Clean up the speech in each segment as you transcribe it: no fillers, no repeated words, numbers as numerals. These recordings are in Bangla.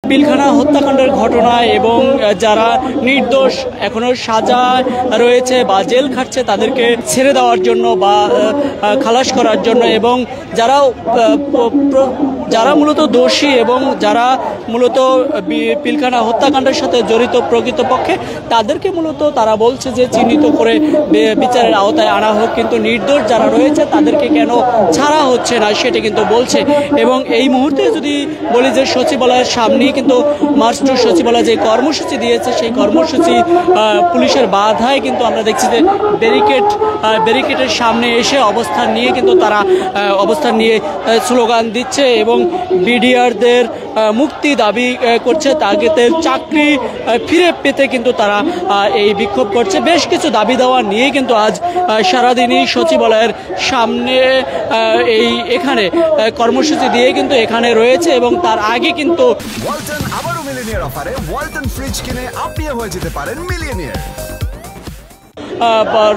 পিলখানা হত্যাকাণ্ডের ঘটনা এবং যারা নির্দোষ এখনো সাজা রয়েছে বা জেল খাটছে তাদেরকে ছেড়ে দেওয়ার জন্য বা খালাস করার জন্য, এবং যারা মূলত দোষী এবং যারা মূলত পিলখানা হত্যাকাণ্ডের সাথে জড়িত প্রকৃতপক্ষে তাদেরকে মূলত তারা বলছে যে চিহ্নিত করে বিচারের আওতায় আনা হোক, কিন্তু নির্দোষ যারা রয়েছে তাদেরকে কেন ছাড়া হচ্ছে না সেটা কিন্তু বলছে। এবং এই মুহূর্তে যদি বলি যে সচিবালয়ের সামনেই কিন্তু মার্চ টু সচিবালয় যে কর্মসূচি দিয়েছে সেই কর্মসূচি পুলিশের বাধায় কিন্তু আমরা দেখছি যে ব্যারিকেডের সামনে এসে অবস্থান নিয়ে কিন্তু তারা অবস্থান নিয়ে স্লোগান দিচ্ছে এবং বিডিআরদের মুক্তি দাবি করছে, তাদের চাকরি ফিরে পেতে কিন্তু তারা এই বিক্ষোভ করছে। বেশ কিছু দাবি দেওয়া নিয়ে কিন্তু আজ সারাদিনই সচিবালয়ের সামনে এখানে কর্মসূচি দিয়ে কিন্তু এখানে রয়েছে। এবং তার আগে কিন্তু ওয়ালটন আবারও মিলিয়নিয়ার অফারে ওয়ালটন ফ্রিজ কিনে আপনিও হয়ে যেতে পারেন মিলিয়নিয়ার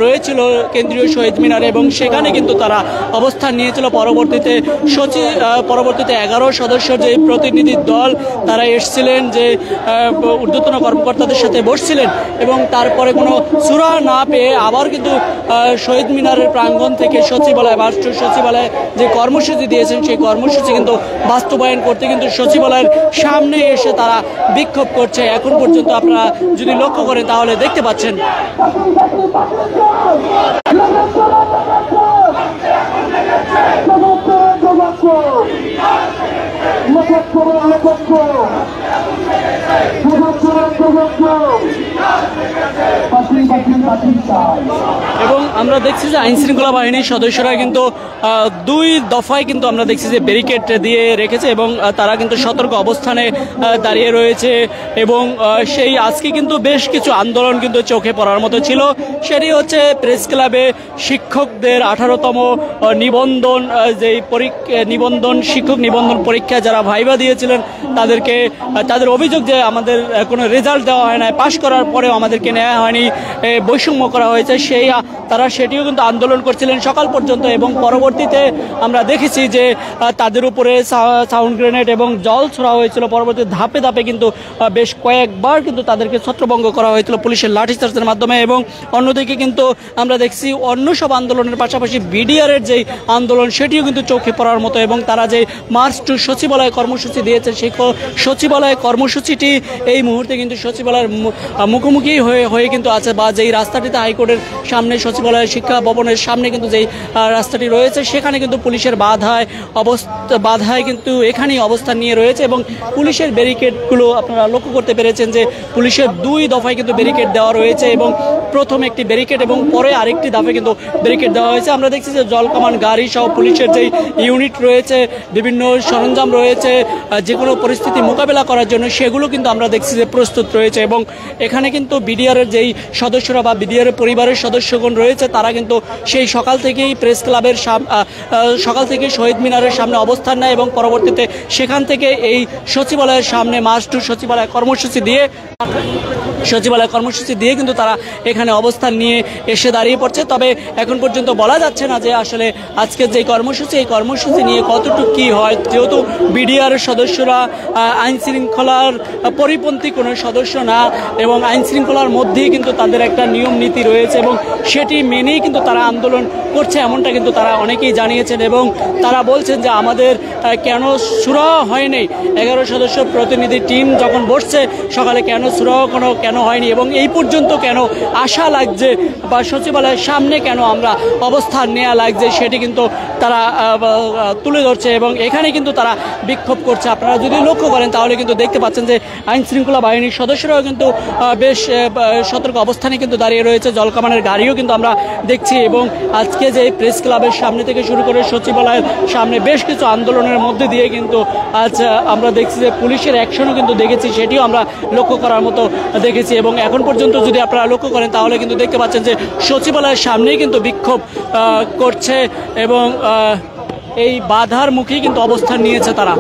রয়েছিল কেন্দ্রীয় শহীদ মিনারে এবং সেখানে কিন্তু তারা অবস্থান নিয়েছিল। পরবর্তীতে 11 সদস্যের যে প্রতিনিধি দল তারা এসেছিলেন, যে ঊর্ধ্বতন কর্মকর্তাদের সাথে বসছিলেন এবং তারপরে কোনো সুরা না পেয়ে আবার কিন্তু শহীদ মিনারের প্রাঙ্গণ থেকে সচিবালয় সচিবালয়ে যে কর্মসূচি দিয়েছেন সেই কর্মসূচি কিন্তু বাস্তবায়ন করতে কিন্তু সচিবালয়ের সামনে এসে তারা বিক্ষোভ করছে। এখন পর্যন্ত আপনারা যদি লক্ষ্য করেন তাহলে দেখতে পাচ্ছেন এবং আমরা দেখছি যে আইন শৃঙ্খলা বাহিনীর সদস্যরা কিন্তু 2 দফায় কিন্তু আমরা দেখছি যে ব্যারিকেড দিয়ে রেখেছে এবং তারা কিন্তু সতর্ক অবস্থানে দাঁড়িয়ে রয়েছে। এবং সেই আজকে কিন্তু বেশ কিছু আন্দোলন কিন্তু চোখে পড়ার মতো ছিল। সেটি হচ্ছে প্রেস ক্লাবে শিক্ষকদের 18তম নিবন্ধন শিক্ষক নিবন্ধন পরীক্ষা যারা ভাইবা দিয়েছিলেন তাদের অভিযোগ যে আমাদের কোনো রেজাল্ট দেওয়া হয় না, পাশ করার পরেও আমাদেরকে নেওয়া হয়নি, বৈষম্য করা হয়েছে, তারা সেটিও কিন্তু আন্দোলন করছিলেন সকাল পর্যন্ত। এবং পরবর্তীতে আমরা দেখেছি যে তাদের উপরে সাউন্ড গ্রেনেড এবং জল ছোড়া হয়েছিল। পরবর্তী ধাপে ধাপে কিন্তু বেশ কয়েকবার কিন্তু তাদেরকে ছত্রভঙ্গ করা হয়েছিল পুলিশের লাঠিচার্জের মাধ্যমে। এবং অন্যদিকে কিন্তু আমরা দেখছি অন্য সব আন্দোলনের পাশাপাশি বিডিআরের যেই আন্দোলন সেটিও কিন্তু চোখে পড়ার মতো। এবং তারা যে মার্চ টু সচিবালয় কর্মসূচি দিয়েছে সেই সচিবালয় কর্মসূচিটি এই মুহূর্তে কিন্তু সচিবালয়ের মুখোমুখি হয়ে কিন্তু আছে, বা যেই রাস্তাটিতে হাইকোর্টের সামনে সচিবালয় শিক্ষা ভবনের সামনে কিন্তু যেই রাস্তাটি রয়েছে সেখানে কিন্তু পুলিশের বাধায় কিন্তু এখানেই অবস্থান নিয়ে রয়েছে। এবং পুলিশের ব্যারিকেডগুলো আপনারা লক্ষ্য করতে পেরেছেন যে পুলিশের 2 দফায় কিন্তু ব্যারিকেড দেওয়া রয়েছে এবং প্রথম একটি ব্যারিকেড এবং পরে আরেকটি দফায় কিন্তু ব্যারিকেড দেওয়া হয়েছে। আমরা দেখছি যে জলকামান গাড়ি সহ পুলিশের যেই ইউনিট রয়েছে, বিভিন্ন সরঞ্জাম রয়েছে যে কোনো পরিস্থিতি মোকাবেলা করার জন্য, সেগুলো কিন্তু আমরা দেখছি যে প্রস্তুত রয়েছে। এবং এখানে কিন্তু বিডিআরের যেই সদস্যরা বা বিডিআরের পরিবারের সদস্যগণ রয়েছে তারা কিন্তু সেই সকাল থেকেই প্রেস ক্লাবের সকাল থেকে শহীদ মিনারের সামনে অবস্থান নেয় এবং পরবর্তীতে সেখান থেকে এই সচিবালয়ের সামনে মার্চ টু সচিবালয় কর্মসূচি দিয়ে কিন্তু তারা এখানে অবস্থান নিয়ে এসে দাঁড়িয়ে পড়ছে। তবে এখন পর্যন্ত বলা যাচ্ছে না যে আসলে আজকের যে কর্মসূচি এই কর্মসূচি নিয়ে কতটুকু কি হয়, যেহেতু বিডিআর সদস্যরা আইন শৃঙ্খলার পরিপন্থী কোনো সদস্য না এবং আইন শৃঙ্খলার মধ্যেই কিন্তু তাদের একটা নিয়ম নীতি রয়েছে এবং সেটি মেনেই কিন্তু তারা আন্দোলন করছে, এমনটা কিন্তু তারা অনেকেই জানিয়েছেন। এবং তারা বলছেন যে আমাদের কেন সুরাহা হয়নি, 11 সদস্য প্রতিনিধি টিম যখন বসছে সকালে কেন সুরাহা কেন হয়নি এবং এই পর্যন্ত কেন আশা লাগছে বা সচিবালয়ের সামনে কেন আমরা অবস্থান নেওয়া লাগছে সেটি কিন্তু তারা তুলে ধরছে এবং এখানে কিন্তু তারা বিক্ষোভ করছে। আপনারা যদি লক্ষ্য করেন তাহলে কিন্তু দেখতে পাচ্ছেন যে আইন শৃঙ্খলা বাহিনীর সদস্যরাও কিন্তু বেশ সতর্ক অবস্থানে কিন্তু দাঁড়িয়ে রয়েছে, জলকামানের গাড়িও কিন্তু আমরা দেখছি। এবং আজকে যে প্রেস ক্লাবের সামনে থেকে শুরু করে সচিবালয়ের সামনে বেশ কিছু আন্দোলনের মধ্যে দিয়ে কিন্তু আজ আমরা দেখছি যে পুলিশের অ্যাকশনও কিন্তু দেখেছি, সেটিও আমরা লক্ষ্য করার মতো দেখেছি। এবং এখন পর্যন্ত যদি আপনারা লক্ষ্য করেন তাহলে কিন্তু দেখতে পাচ্ছেন যে সচিবালয়ের সামনেই কিন্তু বিক্ষোভ করছে এবং এই বাধার মুখেই কিন্তু অবস্থান নিয়েছে তারা।